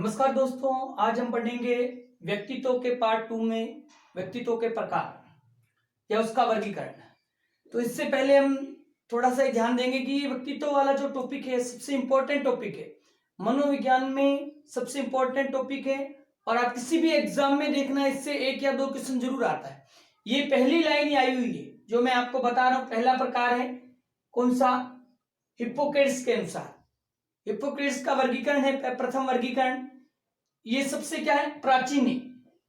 नमस्कार दोस्तों, आज हम पढ़ेंगे व्यक्तित्व के पार्ट 2 में व्यक्तित्व के प्रकार या उसका वर्गीकरण। तो इससे पहले हम थोड़ा सा ध्यान देंगे कि ये व्यक्तित्व वाला जो टॉपिक है सबसे इंपॉर्टेंट टॉपिक है, मनोविज्ञान में सबसे इंपॉर्टेंट टॉपिक है और आप किसी भी एग्जाम में देखना इससे 1 या 2 क्वेश्चन जरूर आता है। ये पहली लाइन आई हुई है जो मैं आपको बता रहा हूं। पहला प्रकार है कौन सा? हिप्पोक्रेट्स के अनुसार। हिप्पोक्रेट्स का वर्गीकरण है प्रथम वर्गीकरण। ये सबसे क्या है? प्राचीन है।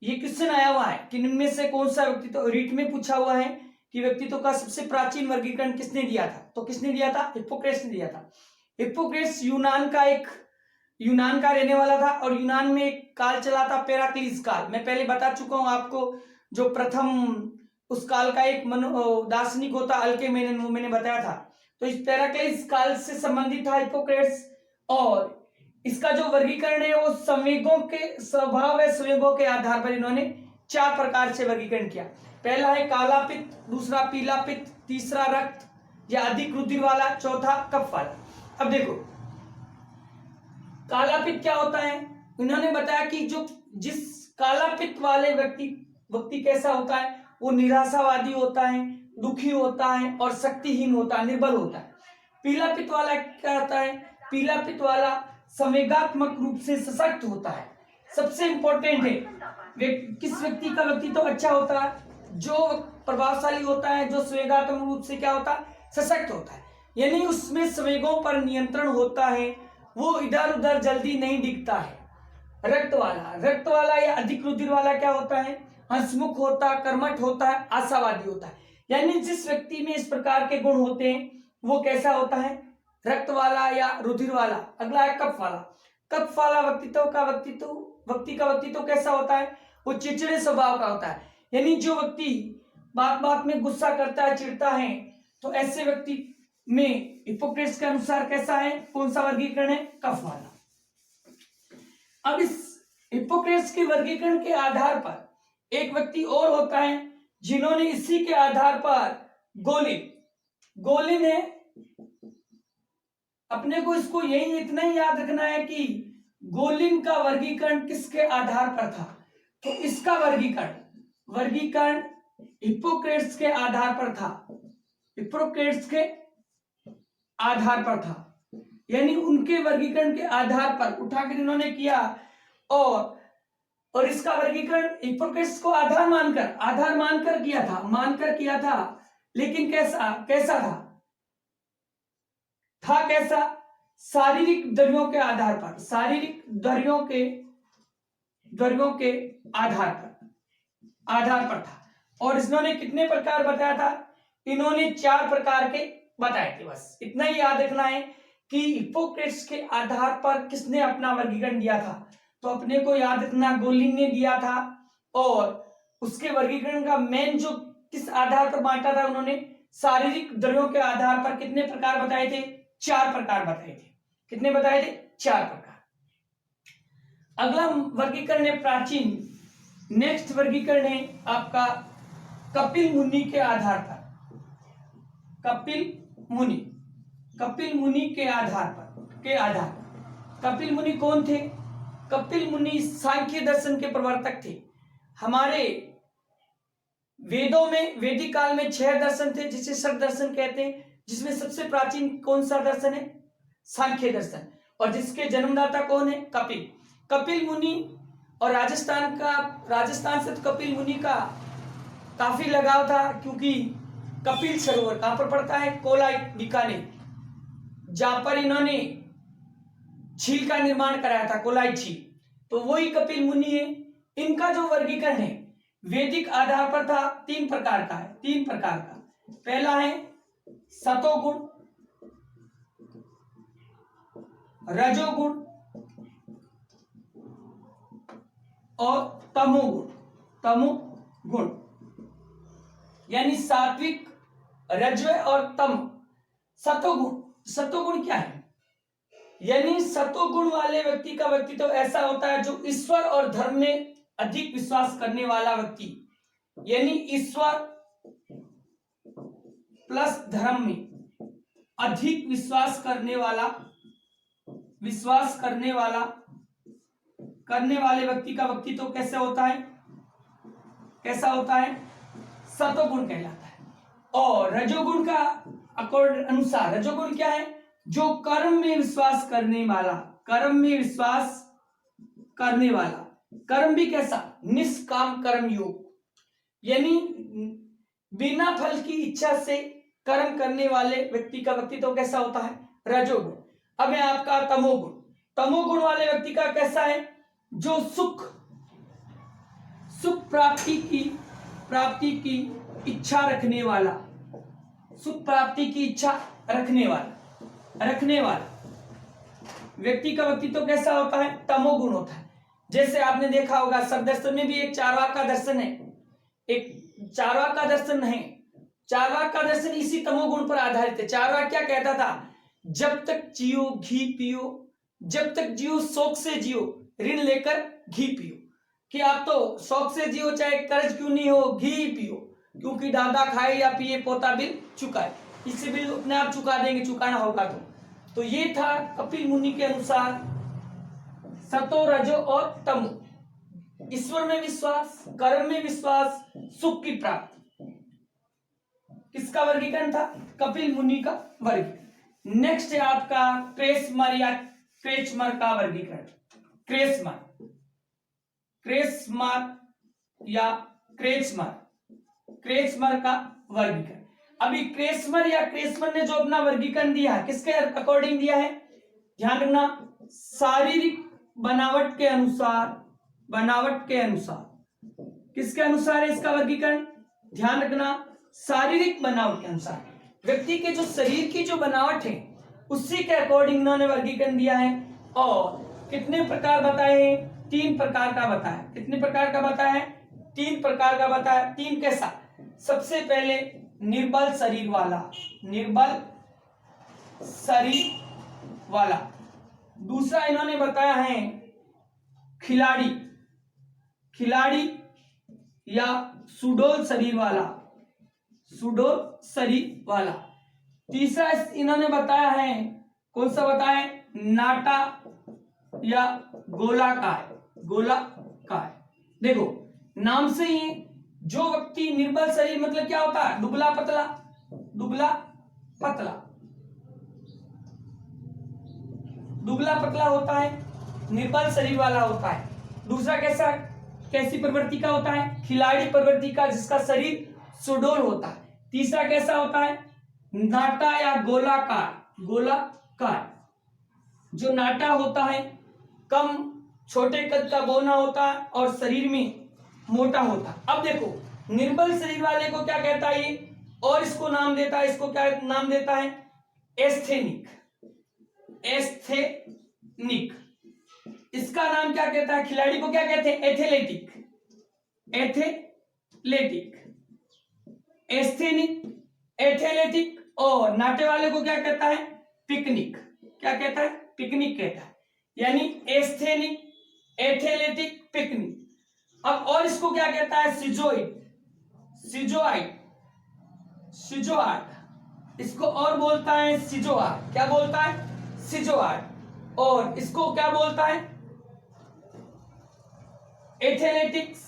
ये क्वेश्चन आया हुआ है कि निम्न में से कौन सा व्यक्तित्व, रीट में पूछा हुआ है कि व्यक्तित्व का सबसे प्राचीन वर्गीकरण किसने दिया था? तो किसने दिया था? हिप्पोक्रेट्स ने दिया था। हिप्पोक्रेट्स यूनान का रहने वाला था और यूनान में एक काल चला था, पेराक्लीस काल। मैं पहले बता चुका हूं आपको, जो प्रथम उस काल का एक दार्शनिक होता अल्केमेनन, वो मैंने बताया था। तो इस पेराक्लीस काल से संबंधित था हिप्पोक्रेट्स और इसका जो वर्गीकरण है वो संवेगों के स्वभाव है, संवेगों के आधार पर इन्होंने 4 प्रकार से वर्गीकरण किया। पहला है काला पित्त, दूसरा पीला पित्त, तीसरा रक्त या अधिक रुधिर वाला, चौथा कफ वाला। अब देखो काला पित्त क्या होता है। इन्होंने बताया कि जो जिस काला पित्त वाले व्यक्ति कैसा होता है, वो निराशावादी होता है, दुखी होता है और शक्तिहीन होता है, निर्बल होता है। पीला पित्त वाला क्या होता है? पीला पित्त वाला संवेगात्मक रूप से सशक्त होता है। सबसे इंपॉर्टेंट है किस व्यक्ति का व्यक्तित्व तो अच्छा होता है? जो प्रभावशाली होता है, जो संवेगात्मक रूप से क्या होता है? सशक्त होता है, यानी उसमें संवेगों पर नियंत्रण होता है, वो इधर उधर जल्दी नहीं दिखता है। रक्त वाला या अधिक रुधिर वाला क्या होता है? हंसमुख होता है, कर्मठ होता है, आशावादी होता है। यानी जिस व्यक्ति में इस प्रकार के गुण होते हैं वो कैसा होता है? रक्त वाला या रुधिर वाला। अगला है कफ वाला। कफ वाला व्यक्ति का व्यक्तित्व कैसा होता है? वो चिड़चिड़े स्वभाव का होता है, यानी जो व्यक्ति बात बात में गुस्सा करता है, चिढ़ता है, तो ऐसे व्यक्ति में हिप्पोक्रेट्स के अनुसार कैसा है? कौन सा वर्गीकरण है? कफ वाला। अब इस हिप्पोक्रेट्स के वर्गीकरण के आधार पर एक व्यक्ति और होता है जिन्होंने इसी के आधार पर गोलिन है। अपने को इसको यही इतना ही याद रखना है कि गोलिन का वर्गीकरण किसके आधार पर था? तो इसका वर्गीकरण हिप्पोक्रेट्स के आधार पर था। हिप्पोक्रेट्स के आधार पर था, यानी उनके वर्गीकरण के आधार पर उठाकर इन्होंने किया और इसका वर्गीकरण हिप्पोक्रेट्स को आधार मानकर किया था। लेकिन कैसा था कैसा? शारीरिक द्रव्यों के आधार पर, द्रव्यों के आधार पर था। और इन्होंने कितने प्रकार बताया था? इन्होंने 4 प्रकार के बताए थे। बस इतना ही याद रखना है कि हिप्पोक्रेट्स के आधार पर किसने अपना वर्गीकरण दिया था। तो अपने को याद रखना, गोलिन ने दिया था और उसके वर्गीकरण का मेन जो किस आधार पर बांटा था, उन्होंने शारीरिक द्रव्यों के आधार पर कितने प्रकार बताए थे? 4 प्रकार बताए थे। कितने बताए थे? 4 प्रकार। अगला वर्गीकरण है प्राचीन। नेक्स्ट वर्गीकरण है आपका कपिल मुनि के आधार पर। कपिल मुनि के आधार पर। कपिल मुनि कौन थे? कपिल मुनि सांख्य दर्शन के प्रवर्तक थे। हमारे वेदों में वैदिक काल में 6 दर्शन थे जिसे षट दर्शन कहते हैं, जिसमें सबसे प्राचीन कौन सा दर्शन है? सांख्य दर्शन। और जिसके जन्मदाता कौन है? कपिल मुनि। और राजस्थान से तो कपिल मुनि का काफी लगाव था, क्योंकि कपिल सरोवर कहां पर पड़ता है? कोलाई, बीकानेर, जहां पर इन्होंने झील का निर्माण कराया था, कोलाई झील। तो वही कपिल मुनि है। इनका जो वर्गीकरण है वैदिक आधार पर था। 3 प्रकार का। पहला है सतोगुण, रजोगुण और तमोगुण, यानी सात्विक, रजव और तम। सतोगुण क्या है? यानी सतोगुण वाले व्यक्ति का व्यक्तित्व ऐसा होता है जो ईश्वर और धर्म में अधिक विश्वास करने वाला व्यक्ति, यानी ईश्वर प्लस धर्म में अधिक विश्वास करने वाला करने वाले व्यक्ति का व्यक्तित्व कैसे होता है, कैसा होता है, सतोगुण कहलाता है। और रजोगुण का अनुसार रजोगुण क्या है, जो कर्म में विश्वास करने वाला, कर्म में विश्वास करने वाला, कर्म भी कैसा, निष्काम कर्म योग, यानी बिना फल की इच्छा से कर्म करने वाले व्यक्ति का व्यक्तित्व कैसा होता है, रजोगुण। अब है आपका तमोगुण। तमोगुण वाले व्यक्ति का कैसा है, जो सुख प्राप्ति की इच्छा रखने वाला, सुख प्राप्ति की इच्छा रखने वाला व्यक्ति का व्यक्तित्व कैसा होता है, तमोगुण होता है। जैसे आपने देखा होगा सदर्शन में भी एक चार्वाक का दर्शन है, एक चार्वाक का दर्शन है। चार्वाक का दर्शन इसी तमोगुण पर आधारित है। चार्वाक क्या कहता था, जब तक जियो घी पियो, जब तक जियो शौक से जियो, ऋण लेकर घी पियो, कि आप तो शौक से जियो चाहे कर्ज क्यों नहीं हो, घी पियो, क्योंकि दादा खाए या पिए पोता बिल चुकाए, इससे बिल अपने आप चुका देंगे, चुकाना होगा तो ये था कपिल मुनि के अनुसार सतो, रजो और तमो। ईश्वर में विश्वास, कर्म में विश्वास, सुख की प्राप्ति, किसका वर्गीकरण था, कपिल मुनि का वर्गीकरण। नेक्स्ट है आपका क्रेस्मर या क्रेचमर का वर्गीकरण। क्रेस्मर या क्रेचमर का वर्गीकरण। अभी क्रेस्मर या क्रेचमर ने जो अपना वर्गीकरण दिया है, किसके अकॉर्डिंग दिया है, ध्यान रखना, शारीरिक बनावट के अनुसार, किसके अनुसार है इसका वर्गीकरण, ध्यान रखना, शारीरिक बनावट के अनुसार, व्यक्ति के जो शरीर की जो बनावट है उसी के अकॉर्डिंग इन्होंने वर्गीकरण दिया है। और कितने प्रकार बताए हैं, 3 प्रकार का बताया। कितने प्रकार का बताया, 3 प्रकार का बताया। 3 कैसा, सबसे पहले निर्बल शरीर वाला, दूसरा इन्होंने बताया है खिलाड़ी या सुडौल शरीर वाला, तीसरा इन्होंने बताया है, कौन सा बताया है, नाटा या गोलाकार। देखो नाम से ही जो व्यक्ति निर्बल शरीर मतलब क्या होता है, दुबला पतला होता है, निर्बल शरीर वाला होता है। दूसरा कैसी प्रवृत्ति का होता है, खिलाड़ी प्रवृत्ति का, जिसका शरीर सुडौल होता है। तीसरा कैसा होता है, नाटा या गोलाकार, जो नाटा होता है, कम छोटे कद का बौना होता है और शरीर में मोटा होता है। अब देखो निर्बल शरीर वाले को क्या कहता है ये, और इसको नाम देता है, इसको क्या नाम देता है, एस्थेनिक। इसका नाम क्या कहता है, खिलाड़ी को क्या कहते हैं, एथलेटिक, एस्थेनिक, एथलेटिक, और नाटे वाले को क्या कहता है, पिकनिक। क्या कहता है, पिकनिक कहता है, यानी एस्थेनिक, एथलेटिक, पिकनिक। अब और इसको क्या कहता है, सिजोआर्ड, इसको और बोलता है सिजोआर्ड। क्या बोलता है, सिजोआर्ड। और इसको क्या बोलता है, एथलेटिक्स,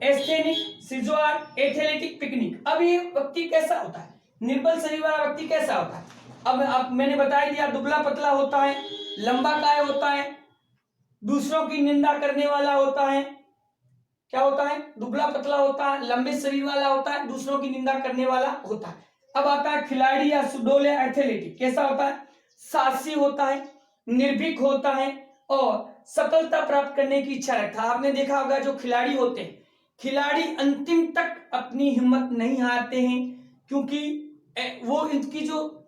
एस्थेनिक, सिजोआर्ड, एथलेटिक, पिकनिक। अब ये व्यक्ति कैसा होता है, निर्बल शरीर वाला व्यक्ति कैसा होता है, अब मैंने बता दिया, दुबला पतला होता है, लंबा काय होता है, दूसरों की निंदा करने वाला होता है। क्या होता है, दुबला पतला होता है, लंबे शरीर वाला होता है, दूसरों की निंदा करने वाला होता है। अब आता है खिलाड़ी या सुडौल या एथलेटिक, कैसा होता है, साहसी होता है, निर्भीक होता है और सफलता प्राप्त करने की इच्छा रखता है। आपने देखा होगा जो खिलाड़ी होते हैं, खिलाड़ी अंतिम तक अपनी हिम्मत नहीं हारते हैं, क्योंकि वो इनकी जो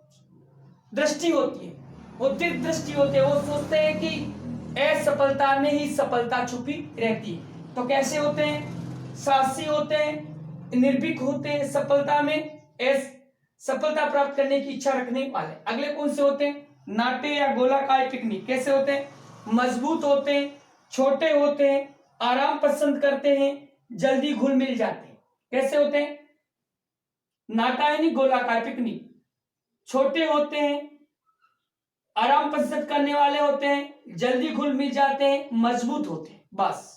दृष्टि होती है वो दीर्घ दृष्टि होती है, वो सोचते हैं कि असफलता में ही सफलता छुपी रहती है। तो कैसे होते हैं, साहसी होते हैं, निर्भीक होते हैं, सफलता में सफलता प्राप्त करने की इच्छा रखने वाले। अगले कौन से होते हैं, नाटे या गोलाकार, पिकनिक। कैसे होते हैं, मजबूत होते हैं, छोटे होते हैं, आराम पसंद करते हैं, जल्दी घुल मिल जाते हैं। कैसे होते हैं, नाटा यानी गोलाकार, पिकनिक, छोटे होते हैं, आराम पसंद करने वाले होते हैं, जल्दी घुल मिल जाते हैं, मजबूत होते हैं, बस।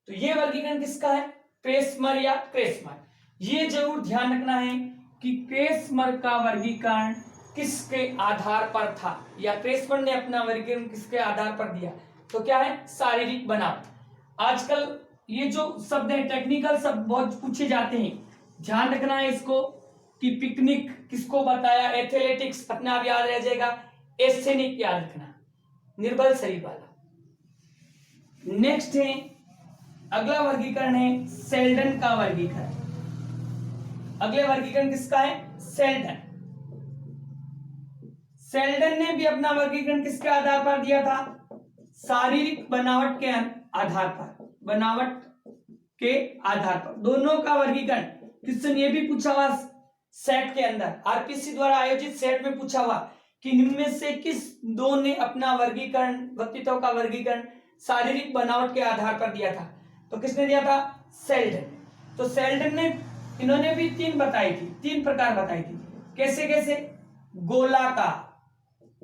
तो ये वर्गीकरण किसका है? क्रेसमर या क्रेसमर। ये जरूर ध्यान रखना है कि क्रेसमर का वर्गीकरण किसके आधार पर था, या क्रेसमर ने अपना वर्गीकरण किसके आधार पर दिया? तो क्या है? शारीरिक बनावट। आजकल ये जो शब्द है, टेक्निकल शब्द बहुत पूछे जाते हैं, ध्यान रखना है इसको कि पिकनिक किसको बताया, एथलेटिक्स अपने आप याद रह जाएगा, एस्थेनिक याद रखना, निर्बल शरीर वाला। नेक्स्ट है, अगला वर्गीकरण है सेल्डन का वर्गीकरण। अगले वर्गीकरण किसका है? सेल्डन। सेल्डन ने भी अपना वर्गीकरण किसके आधार पर दिया था? शारीरिक बनावट के आधार पर, बनावट के आधार पर। दोनों का वर्गीकरण क्वेश्चन ये भी पूछा हुआ सेट के अंदर, आरपीसी द्वारा आयोजित सेट में पूछा हुआ कि निम्न में से किस दो ने अपना वर्गीकरण, व्यक्तित्व का वर्गीकरण शारीरिक बनावट के आधार पर दिया था? तो किसने दिया था? सेल्डन। तो सेल्डन ने, इन्होंने भी तीन बताई थी, तीन प्रकार बताई थी। कैसे कैसे? गोलाकार,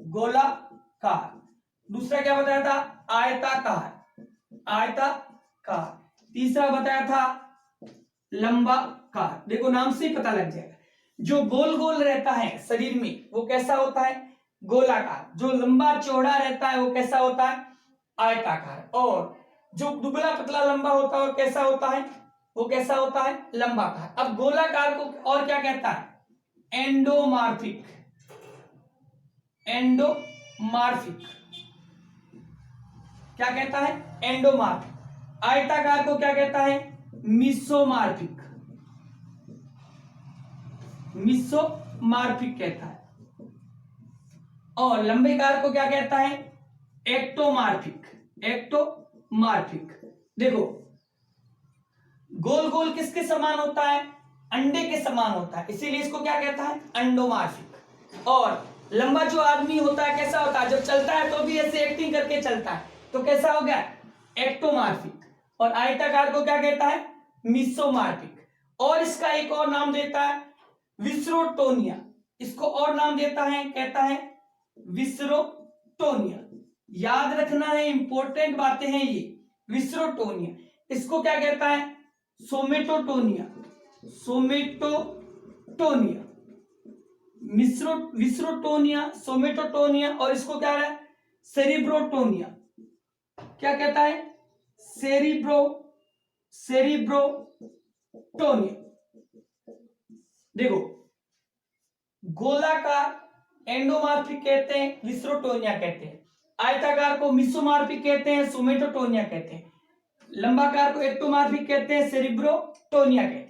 गोलाकार। दूसरा क्या बताया था? आयताकार, आयताकार। तीसरा बताया था लंबाकार। देखो नाम से ही पता लग जाएगा, जो गोल गोल रहता है शरीर में वो कैसा होता है? गोलाकार। जो लंबा चौड़ा रहता है वो कैसा होता है? आयताकार। और जो दुबला पतला लंबा होता है वो कैसा होता है? वो कैसा होता है? लंबाकार। अब गोलाकार को और क्या कहता है? एंडोमार्फिक, एंडोमार्फिक। क्या कहता है? एंडोमार्फिक। आयताकार को क्या कहता है? मिसोमार्फिक, मिसोमार्फिक कहता है। और लंबे कार को क्या कहता है? एक्टोमार्फिक, एक्टोमार्फिक। देखो गोल गोल किसके समान होता है? अंडे के समान होता है, इसीलिए इसको क्या कहता है? अंडोमार्फिक। और लंबा जो आदमी होता है कैसा होता है? जब चलता है तो भी ऐसे एक्टिंग करके चलता है, तो कैसा हो गया? एक्टोमार्फिक। और आयताकार को क्या कहता है? मिसोमार्फिक। और इसका एक और नाम देता है विस्रोटोनिया। इसको और नाम देता है, कहता है विस्रोटोनिया। याद रखना है, इंपॉर्टेंट बातें हैं ये। विस्रोटोनिया, इसको क्या कहता है? सोमेटोटोनिया, सोमेटोटोनिया। विस्रोटोनिया, सोमेटोटोनिया। और इसको क्या है? सेरिब्रोटोनिया। क्या कहता है? सेरिब्रोटोनिया। देखो गोलाकार एंडोमार्फिक कहते हैं, विस्रोटोनिया कहते हैं। आयताकार को मिसोमार्फिक कहते हैं, सोमेटोटोनिया कहते हैं। लंबाकार को एक्टोमार्फिक कहते हैं, सेरिब्रोटोनिया कहते हैं।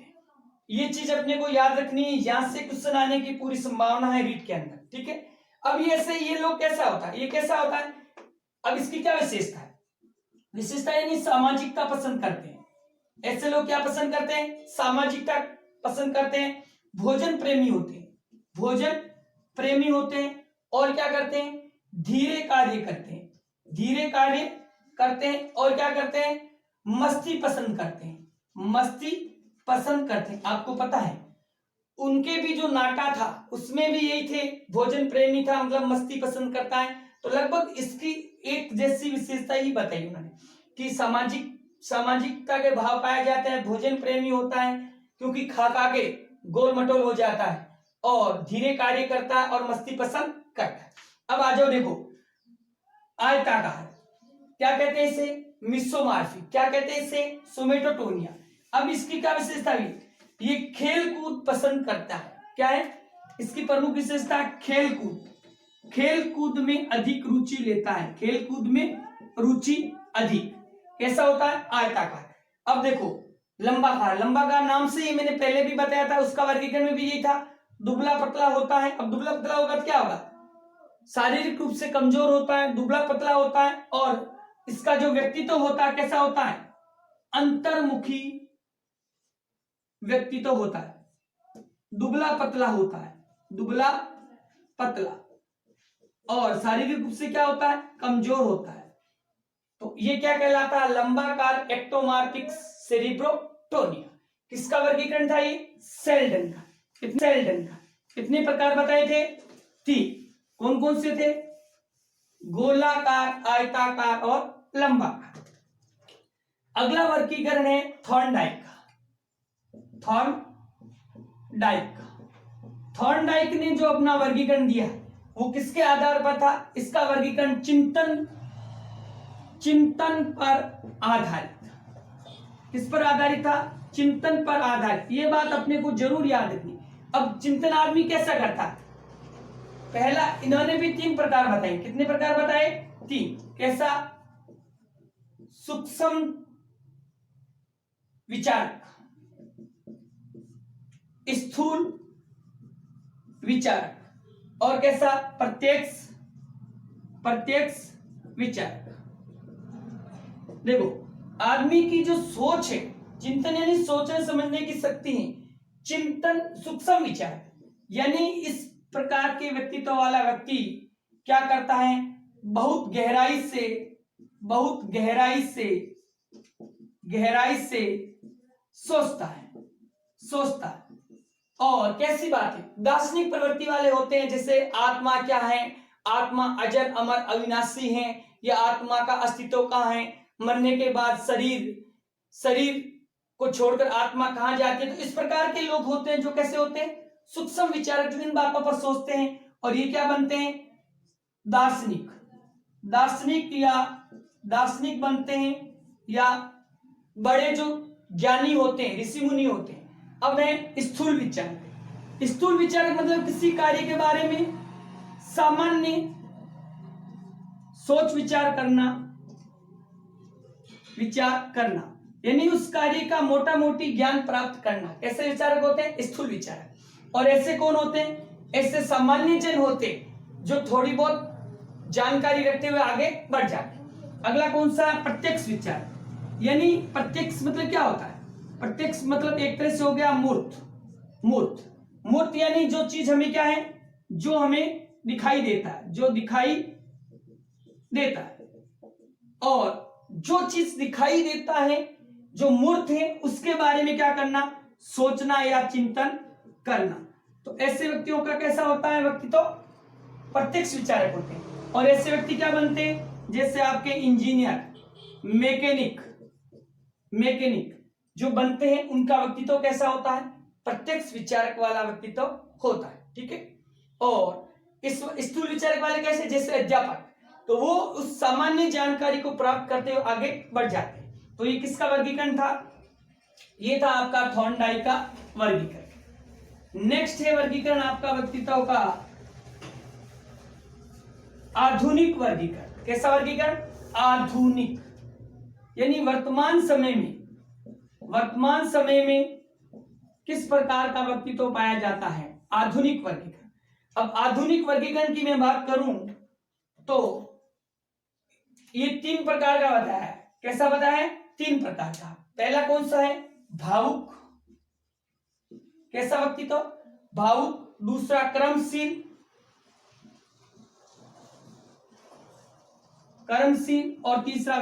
ये चीज अपने को याद रखनी है, यहां से क्वेश्चन आने की पूरी संभावना है रीट के अंदर, ठीक है। अब ये से ये लोग कैसा होता है? ये कैसा होता है? अब इसकी क्या विशेषता है? विशेषता यानी सामाजिकता पसंद करते हैं। ऐसे लोग क्या पसंद करते हैं? सामाजिकता पसंद करते हैं, भोजन प्रेमी होते हैं, भोजन प्रेमी होते हैं। और क्या करते हैं? धीरे कार्य करते हैं, धीरे कार्य करते हैं। और क्या करते हैं? मस्ती पसंद करते हैं, मस्ती पसंद करते हैं। आपको पता है उनके भी जो नाटा था उसमें भी यही थे, भोजन प्रेमी था, मतलब मस्ती पसंद करता है। तो लगभग इसकी एक जैसी विशेषता ही बताई उन्होंने कि सामाजिकता के भाव पाया जाता है, भोजन प्रेमी होता है क्योंकि खा खा के गोल मटोल हो जाता है, और धीरे कार्य करता है और मस्ती पसंद करता है। अब आ जाओ, देखो आयताकार क्या कहते हैं? इसे मिसोमार्फिक। क्या कहते हैं? इसे सोमेटोटोनिया। अब इसकी क्या विशेषता हुई? ये खेल कूद पसंद करता है। क्या है इसकी प्रमुख विशेषता? खेल कूद, खेल कूद में अधिक रुचि लेता है, खेल कूद में रुचि अधिक। कैसा होता है? आयताकार। अब देखो लंबाकार, लंबाकार नाम से ही मैंने पहले भी बताया था, उसका वर्गीकरण में भी यही था, दुबला पतला होता है। अब दुबला पतला होगा तो क्या होगा? शारीरिक रूप से कमजोर होता है, दुबला पतला होता है। और इसका जो व्यक्तित्व होता है कैसा होता है? अंतर्मुखी व्यक्तित्व होता है, दुबला पतला होता है, दुबला पतला। और शारीरिक रूप से क्या होता है? कमजोर होता है। तो ये क्या कहलाता है? लंबाकार एक्टोमार्फिक सेरिब्रोटोनिया। किसका वर्गीकरण था ये? सेल्डन का। सेल्डन का कितने प्रकार बताए थे? तीन। कौन कौन से थे? गोलाकार, आयताकार और लंबाकार। अगला वर्गीकरण है थॉर्नडाइक का। थॉर्नडाइक ने जो अपना वर्गीकरण दिया वो किसके आधार पर था? इसका वर्गीकरण चिंतन पर आधारित। किस पर आधारित था? चिंतन पर आधारित। ये बात अपने को जरूर याद रखनी। अब चिंतन आदमी कैसा करता? पहला, इन्होंने भी 3 प्रकार बताए। कितने प्रकार बताए? 3। कैसा? सूक्ष्म विचारक, स्थूल विचारक और कैसा? प्रत्यक्ष विचारक। देखो, आदमी की जो सोच है, चिंतन यानी सोचने समझने की शक्ति है। चिंतन सूक्ष्म विचार यानी इस प्रकार के व्यक्तित्व वाला व्यक्ति क्या करता है? बहुत गहराई से सोचता है। और कैसी बात है? दार्शनिक प्रवृत्ति वाले होते हैं, जैसे आत्मा क्या है, आत्मा अजर अमर अविनाशी है, या आत्मा का अस्तित्व कहाँ है, मरने के बाद शरीर को छोड़कर आत्मा कहाँ जाती है। तो इस प्रकार के लोग होते हैं जो कैसे होते हैं? सूक्ष्म विचारक, जो इन बातों पर सोचते हैं। और ये क्या बनते हैं? दार्शनिक बनते हैं, या बड़े जो ज्ञानी होते हैं, ऋषि मुनि होते हैं। अब है स्थूल विचारक मतलब किसी कार्य के बारे में सामान्य सोच विचार करना यानी उस कार्य का मोटा मोटी ज्ञान प्राप्त करना। कैसे विचारक होते हैं? स्थूल विचारक। और ऐसे कौन होते हैं? ऐसे सामान्य जन होते हैं जो थोड़ी बहुत जानकारी रखते हुए आगे बढ़ जाते हैं। अगला कौन सा? प्रत्यक्ष विचारक। यानी प्रत्यक्ष मतलब क्या होता है? प्रत्यक्ष मतलब एक तरह से हो गया मूर्त यानी जो चीज हमें क्या है? जो हमें दिखाई देता है। और जो चीज दिखाई देता है, जो मूर्त है, उसके बारे में क्या करना? सोचना या चिंतन करना। तो ऐसे व्यक्तियों का कैसा होता है व्यक्तित्व? प्रत्यक्ष विचारक होते हैं। और ऐसे व्यक्ति क्या बनते हैं? जैसे आपके इंजीनियर, मैकेनिक जो बनते हैं, उनका व्यक्तित्व कैसा होता है? प्रत्यक्ष विचारक वाला व्यक्तित्व होता है। ठीक है। और इस स्थूल विचारक वाले कैसे? जैसे अध्यापक, तो वो उस सामान्य जानकारी को प्राप्त करते हुए आगे बढ़ जाते हैं। तो ये किसका वर्गीकरण था? ये था आपका थॉर्नडाइक का वर्गीकरण। नेक्स्ट है वर्गीकरण आपका व्यक्तित्व का आधुनिक वर्गीकरण। कैसा वर्गीकरण? आधुनिक यानी वर्तमान समय में किस प्रकार का व्यक्तित्व पाया जाता है? आधुनिक वर्गीकरण। अब आधुनिक वर्गीकरण की मैं बात करूं तो ये 3 प्रकार का बताया है। कैसा बताया है? 3 प्रकार का। पहला कौन सा है? भावुक। कैसा व्यक्तित्व? भावुक। दूसरा कर्मशील और तीसरा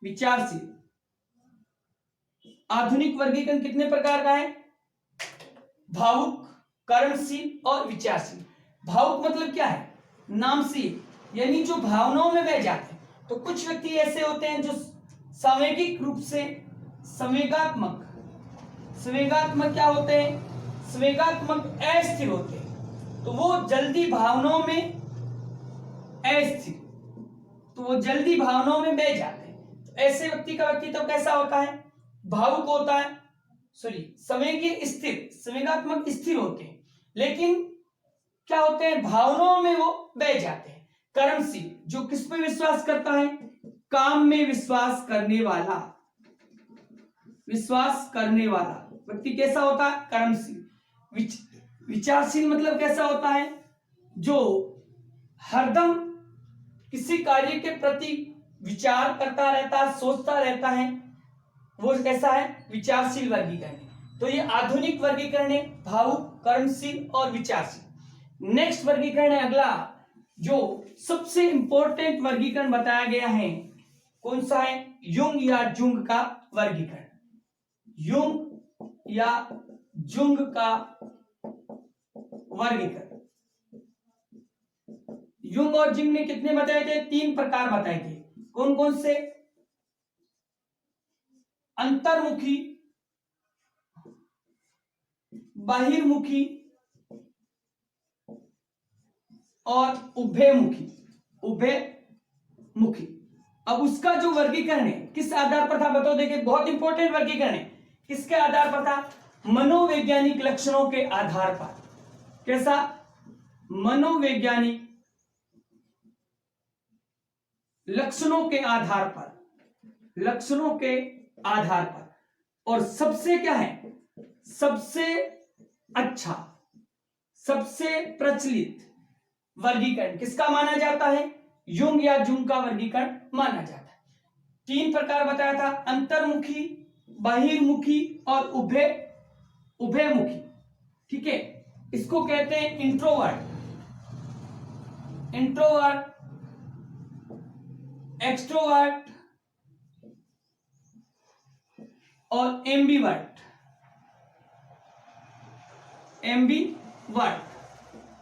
विचारशील। आधुनिक वर्गीकरण कितने प्रकार का है? भावुक, कर्मशील और विचारशील। भावुक मतलब क्या है? नाम से यानी जो भावनाओं में बह जाते हैं। तो कुछ व्यक्ति ऐसे होते हैं जो सामूहिक रूप से संवेगात्मक क्या होते हैं? संवेगात्मक अस्थिर होते हैं। तो वो जल्दी भावनाओं में बह जाते हैं। तो ऐसे व्यक्ति का व्यक्तित्व कैसा होता है? भावुक होता है, संवेगात्मक स्थिर होते हैं, लेकिन क्या होते हैं? भावनाओं में वो बह जाते हैं। कर्मशील जो किस पे विश्वास करता है? काम में विश्वास करने वाला व्यक्ति कैसा होता है? कर्मशील। विचारशील मतलब कैसा होता है? जो हरदम किसी कार्य के प्रति विचार करता रहता है, सोचता रहता है, वो कैसा है? विचारशील वर्गीकरण। तो ये आधुनिक वर्गीकरण है, भावुक, कर्मशील और विचारशील। नेक्स्ट वर्गीकरण है अगला, जो सबसे इंपॉर्टेंट वर्गीकरण बताया गया है। कौन सा है? जुंग का वर्गीकरण। युंग और जिंग ने कितने बताए थे? 3 प्रकार बताए थे। कौन कौन से? अंतर्मुखी, बहिर्मुखी और उभयमुखी। उभयमुखी। अब उसका जो वर्गीकरण है किस आधार पर था बताओ। देखिए बहुत इंपॉर्टेंट वर्गीकरण है। किसके आधार पर था? मनोवैज्ञानिक लक्षणों के आधार पर। कैसा? मनोवैज्ञानिक लक्षणों के आधार पर। लक्षणों के आधार पर। और सबसे क्या है? सबसे अच्छा, सबसे प्रचलित वर्गीकरण किसका माना जाता है? युंग या जुंग का वर्गीकरण माना जाता है। 3 प्रकार बताया था, अंतर्मुखी, बहिर्मुखी और उभयमुखी। ठीक है, इसको कहते हैं इंट्रोवर्ट, एक्सट्रोवर्ट और एम्बीवर्ट।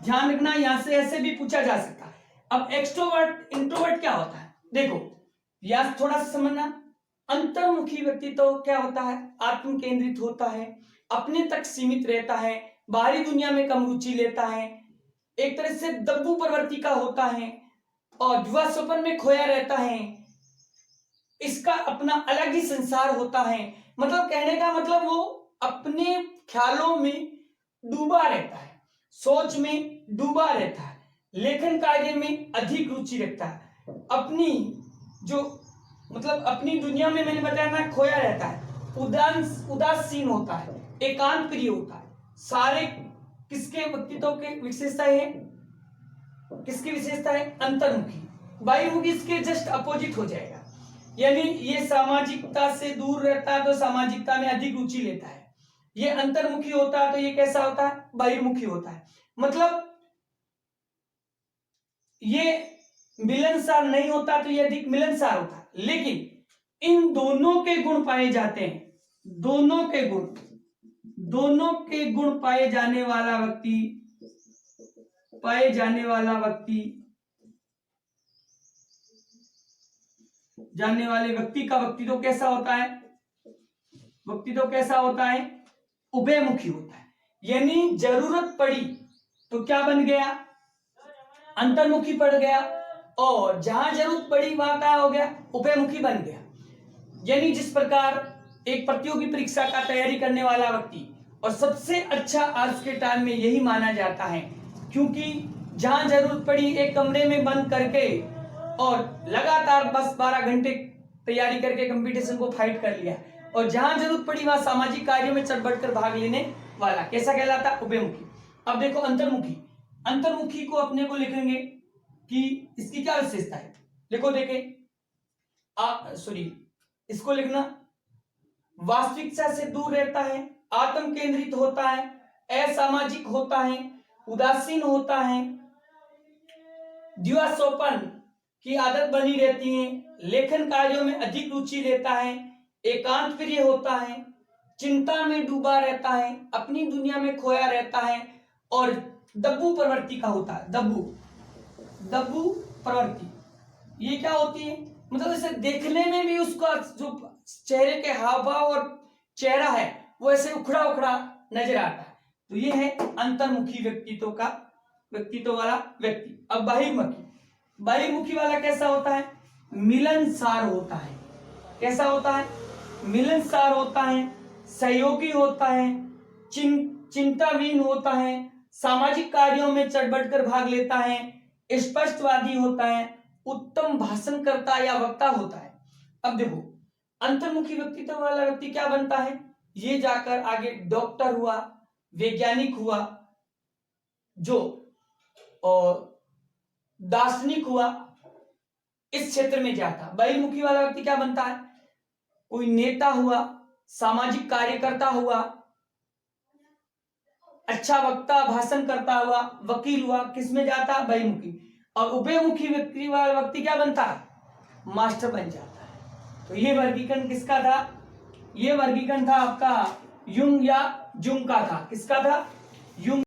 ध्यान रखना, यहां से ऐसे भी पूछा जा सकता है। अब एक्सट्रोवर्ट, इंट्रोवर्ट क्या होता है? देखो यहां थोड़ा सा समझना। अंतर्मुखी व्यक्तित्व क्या होता है? आत्म केंद्रित होता है, अपने तक सीमित रहता है, बाहरी दुनिया में कम रुचि लेता है, एक तरह से दब्बू प्रवृत्ति का होता है और युवा स्वप्न में खोया रहता है। इसका अपना अलग ही संसार होता है। मतलब कहने का मतलब वो अपने ख्यालों में डूबा रहता है, सोच में डूबा रहता है, लेखन कार्य में अधिक रुचि रखता है, अपनी जो मतलब अपनी दुनिया में मैंने बताया ना खोया रहता है, उदासीन होता है, एकांत प्रिय होता है। सारे किसके व्यक्तित्व के विशेषताएं हैं? किसकी विशेषता है? अंतर्मुखी। बहिर्मुखी इसके जस्ट अपोजिट हो जाएगा, यानी ये सामाजिकता से दूर रहता है तो सामाजिकता में अधिक रुचि लेता है। ये अंतर्मुखी होता है तो ये कैसा होता है? बहिर्मुखी होता है। मतलब ये मिलनसार नहीं होता तो ये अधिक मिलनसार होता है। लेकिन इन दोनों के गुण पाए जाते हैं, दोनों के गुण पाए जाने वाला व्यक्ति का व्यक्तित्व कैसा होता है? व्यक्तित्व कैसा होता है? उभयमुखी होता है। यानी जरूरत पड़ी तो क्या बन गया? अंतर्मुखी पड़ गया, और जहां जरूरत पड़ी वहां क्या हो गया? उभयमुखी बन गया। यानी जिस प्रकार एक प्रतियोगी परीक्षा का तैयारी करने वाला व्यक्ति, और सबसे अच्छा आज के टाइम में यही माना जाता है, क्योंकि जहां जरूरत पड़ी एक कमरे में बंद करके और लगातार 10-12 घंटे तैयारी करके कंपटीशन को फाइट कर लिया, और जहां जरूरत पड़ी वहां सामाजिक कार्यों में चढ़ बढ़ कर भाग लेने वाला कैसा कहलाता? उभयमुखी। अब देखो अंतर्मुखी को अपने को लिखेंगे कि इसकी क्या विशेषता है। देखो देखे इसको लिखना, वास्तविकता से दूर रहता है, आत्म केंद्रित होता है, असामाजिक होता है, उदासीन होता है, दिवास्वपन की आदत बनी रहती है, लेखन कार्यों में अधिक रुचि लेता है, एकांत प्रिय होता है, चिंता में डूबा रहता है, अपनी दुनिया में खोया रहता है, और दब्बू प्रवृत्ति का होता है। दब्बू प्रवृत्ति ये क्या होती है? मतलब इसे देखने में भी उसका जो चेहरे के हाव भाव और चेहरा है वो ऐसे उखड़ा उखड़ा नजर आता है। तो ये है अंतर्मुखी व्यक्तित्व वाला व्यक्ति। अब बहिर्मुखी वाला कैसा होता है? मिलनसार होता है। कैसा होता है? मिलनसार होता है, सहयोगी होता है, चिंताहीन होता है, सामाजिक कार्यों में चढ़ बढ़ कर भाग लेता है, स्पष्टवादी होता है, उत्तम भाषणकर्ता या वक्ता होता है। अब देखो अंतर्मुखी व्यक्तित्व वाला व्यक्ति क्या बनता है? ये जाकर आगे डॉक्टर हुआ, वैज्ञानिक हुआ, जो दार्शनिक हुआ, इस क्षेत्र में जाता। बहिर्मुखी वाला व्यक्ति क्या बनता है? कोई नेता हुआ, सामाजिक कार्यकर्ता हुआ, अच्छा वक्ता, भाषण करता हुआ, वकील हुआ, किसमें जाता? बहिर्मुखी। और उभयमुखी व्यक्ति वाला व्यक्ति क्या बनता है? मास्टर बन जाता है। तो ये वर्गीकरण किसका था? ये वर्गीकरण था आपका युंग या जुंग का था। किसका था? युंग।